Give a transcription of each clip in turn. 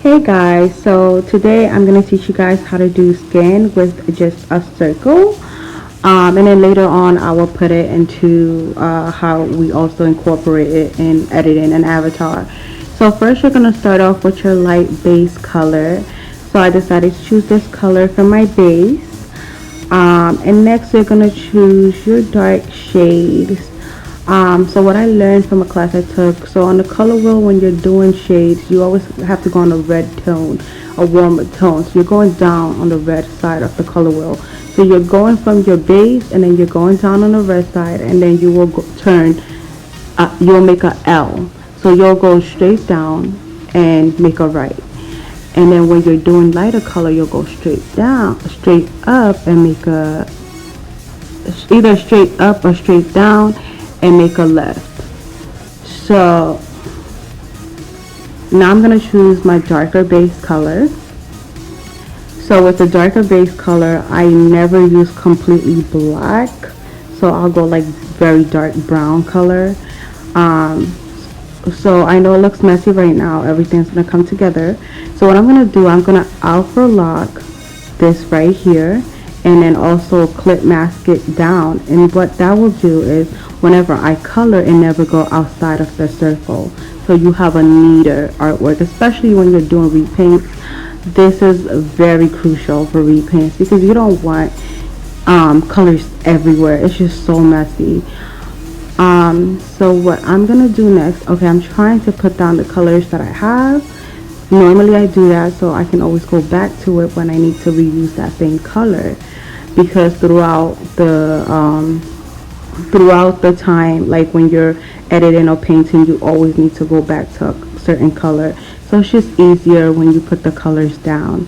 Hey guys, so today I'm going to teach you guys how to do skin with just a circle. And then later on I will put it into how we also incorporate it in editing an avatar. So first you're going to start off with your light base color. So I decided to choose this color for my base. And next you're going to choose your dark shades. So what I learned from a class I took, so on the color wheel when you're doing shades, you always have to go on a red tone, a warmer tone. So you're going down on the red side of the color wheel. So you're going from your base and then you're going down on the red side, and then you will you'll make a L. So you'll go straight down and make a right. And then when you're doing lighter color, you'll go straight up and make either straight up or straight down and make a left. So now I'm going to choose my darker base color. So with the darker base color, I never use completely black. So I'll go like very dark brown color. So I know it looks messy right now. Everything's going to come together. So what I'm going to do, I'm going to alpha lock this right here, and then also clip mask it down. And what that will do is whenever I color, it never go outside of the circle. So you have a neater artwork, especially when you're doing repaints. This is very crucial for repaints because you don't want colors everywhere. It's just so messy. So what I'm gonna do next, okay, I'm trying to put down the colors that I have. Normally I do that so I can always go back to it when I need to reuse that same color, because throughout the time, like when you're editing or painting, you always need to go back to a certain color. So it's just easier when you put the colors down.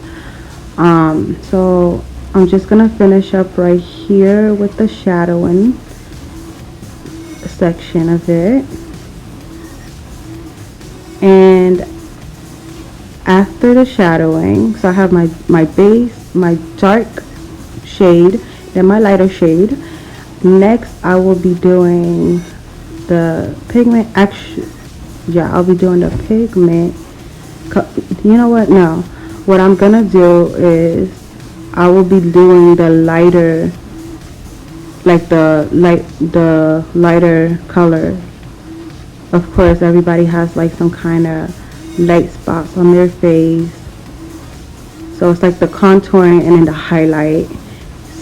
So I'm just gonna finish up right here with the shadowing section of it. And after the shadowing, so I have my base, my dark shade, then my lighter shade. Next I will be doing the pigment. Actually, yeah, I'll be doing the pigment. You know what, no, what I'm gonna do is I will be doing the lighter, like the lighter color. Of course everybody has like some kind of light spots on their face, so it's like the contouring and then the highlight.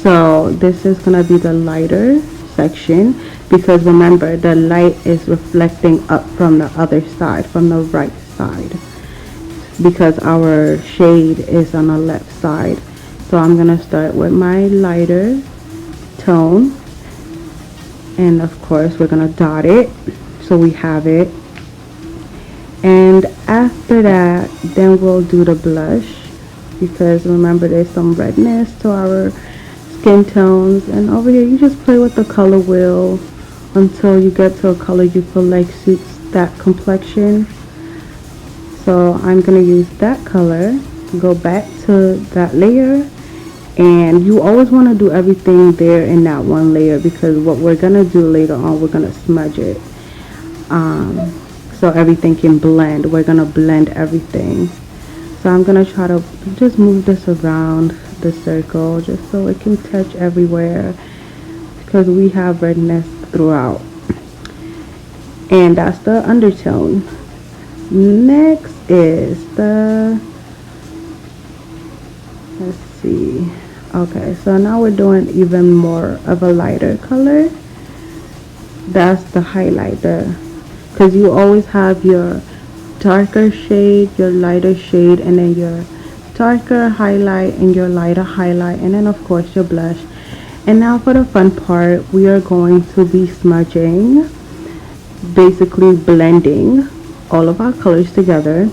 So this is gonna be the lighter section, because remember the light is reflecting up from the other side, from the right side, because our shade is on the left side. So I'm gonna start with my lighter tone, and of course we're gonna dot it so we have it. And after that, then we'll do the blush, because remember there's some redness to our skin tones. And over here you just play with the color wheel until you get to a color you feel like suits that complexion. So I'm gonna use that color, go back to that layer, and you always want to do everything there in that one layer, because what we're gonna do later on, we're gonna smudge it, so everything can blend. We're gonna blend everything. So I'm gonna try to just move this around the circle just so it can touch everywhere, because we have redness throughout. And that's the undertone. Next is the, let's see, okay, so now we're doing even more of a lighter color. That's the highlighter, because you always have your darker shade, your lighter shade, and then your darker highlight and your lighter highlight, and then of course your blush. And now for the fun part, we are going to be smudging, basically blending all of our colors together,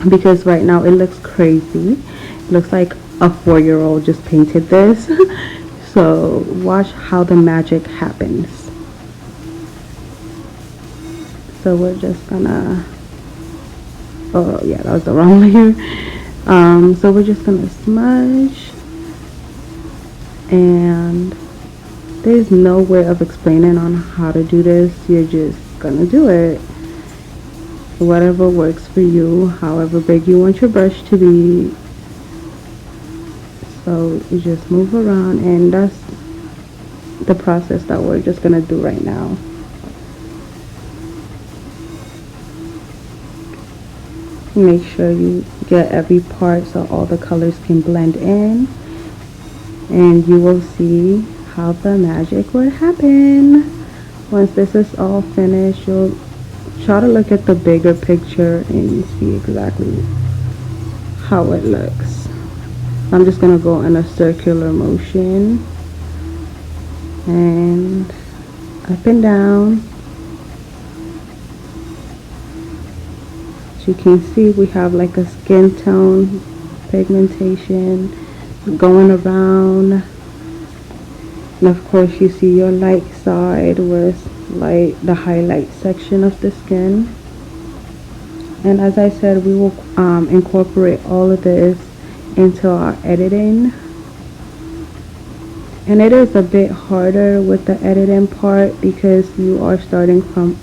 because right now it looks crazy. It looks like a 4-year-old just painted this. So watch how the magic happens. So we're just gonna, oh yeah, that was the wrong layer. So we're just gonna smudge, and there's no way of explaining on how to do this. You're just gonna do it. whatever works for you, however big you want your brush to be. So you just move around, and that's the process that we're just gonna do right now. Make sure you get every part so all the colors can blend in, and you will see how the magic would happen. Once this is all finished, you'll try to look at the bigger picture and see exactly how it looks. I'm just gonna go in a circular motion and up and down. As you can see, we have like a skin tone pigmentation going around, and of course you see your light side with like the highlight section of the skin. And as I said, we will incorporate all of this into our editing, and it is a bit harder with the editing part because you are starting from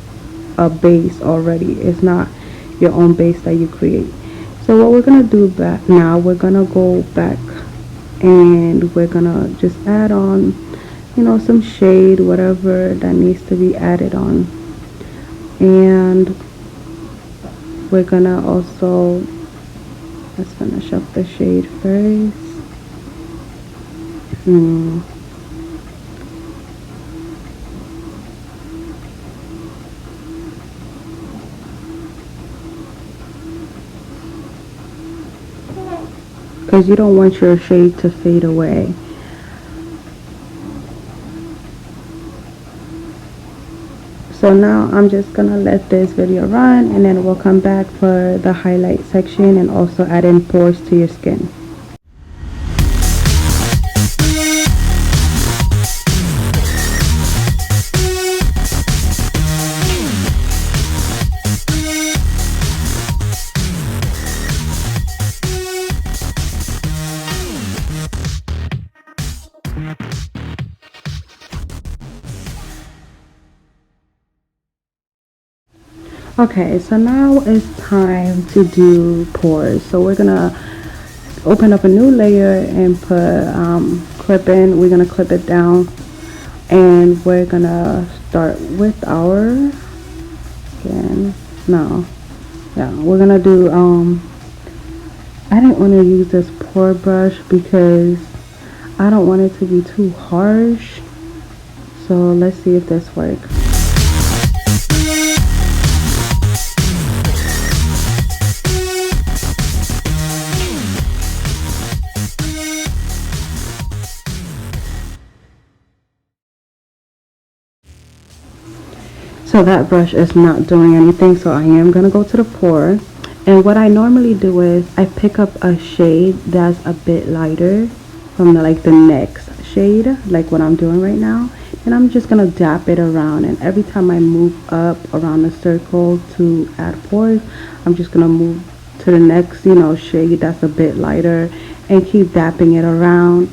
a base already. It's not your own base that you create. So what we're gonna do back now, we're gonna go back and we're gonna just add on, you know, some shade, whatever that needs to be added on. And we're gonna also, let's finish up the shade first. Because you don't want your shade to fade away. So now I'm just gonna let this video run, and then we'll come back for the highlight section and also add in pores to your skin. Okay, so now it's time to do pores. So we're gonna open up a new layer and put clip in. We're gonna clip it down, and we're gonna start with our skin. We're gonna do I didn't want to use this pore brush because I don't want it to be too harsh. So let's see if this works. So that brush is not doing anything, so I am going to go to the pore. And what I normally do is I pick up a shade that's a bit lighter from the next shade, like what I'm doing right now. And I'm just going to dap it around. And every time I move up around the circle to add pores, I'm just going to move to the next, shade that's a bit lighter and keep dapping it around.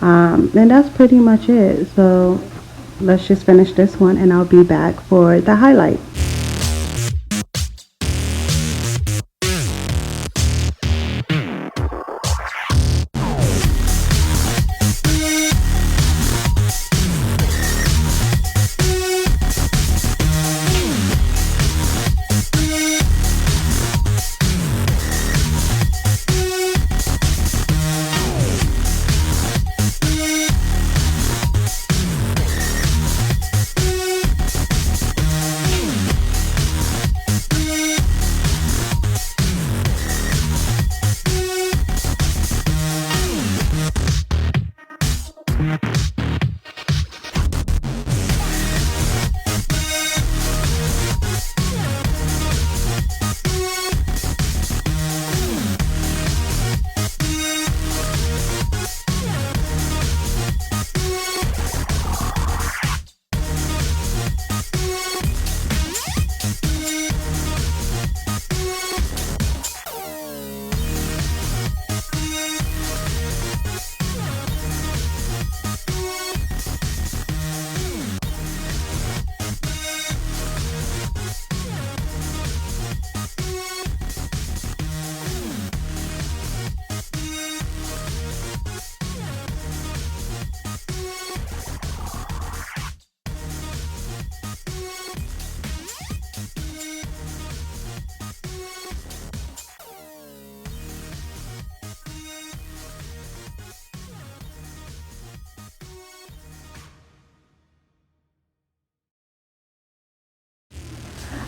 And that's pretty much it. So let's just finish this one, and I'll be back for the highlight.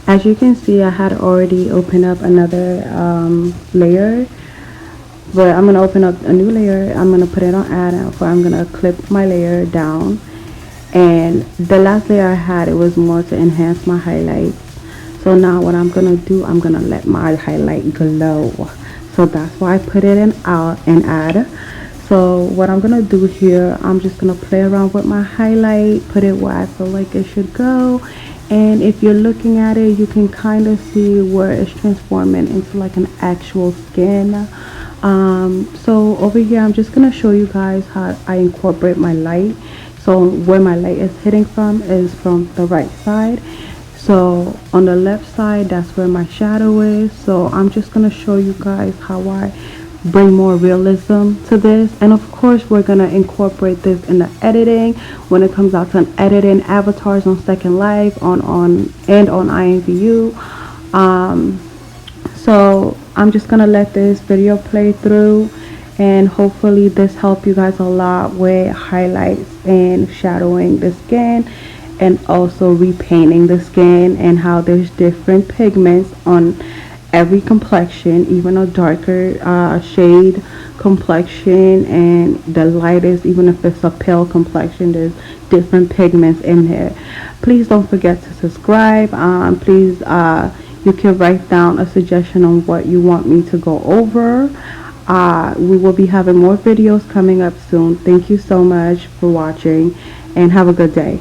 As you can see, I had already opened up another layer, but I'm gonna open up a new layer. I'm gonna put it on add, where I'm gonna clip my layer down. And the last layer I had, it was more to enhance my highlights. So now what I'm gonna do, I'm gonna let my highlight glow. So that's why I put it in out and add. So what I'm gonna do here, I'm just gonna play around with my highlight, put it where I feel like it should go. And if you're looking at it, you can kind of see where it's transforming into like an actual skin. So over here, I'm just gonna show you guys how I incorporate my light. So where my light is hitting from is from the right side. So on the left side, that's where my shadow is. So I'm just gonna show you guys how I bring more realism to this. And of course, we're gonna incorporate this in the editing when it comes out to editing avatars on Secondlife, on Imvu. So I'm just gonna let this video play through, and hopefully this helped you guys a lot with highlights and shadowing the skin, and also repainting the skin, and how there's different pigments on every complexion, even a darker shade complexion and the lightest, even if it's a pale complexion, there's different pigments in there. Please don't forget to subscribe. Please you can write down a suggestion on what you want me to go over. We will be having more videos coming up soon. Thank you so much for watching, and have a good day.